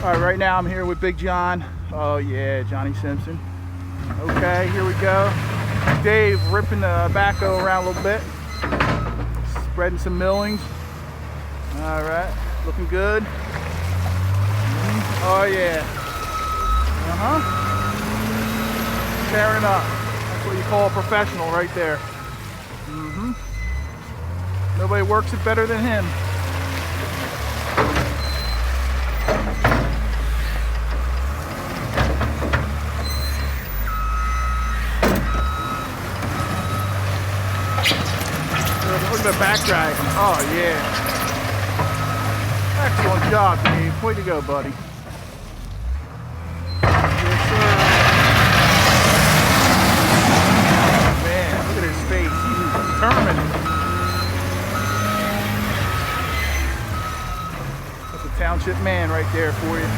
All right, right now I'm here with Big John. Oh yeah, Johnny Simpson. Okay, here we go. Dave ripping the backhoe around a little bit. Spreading some millings. All right, looking good. Oh yeah. Tearing up. That's what you call a professional right there. Nobody works it better than him. Look at the back drag. Oh yeah. Excellent job, Dave. Way to go, buddy. Yes, sir. Man, look at his face. He's determined. That's a township man right there for you.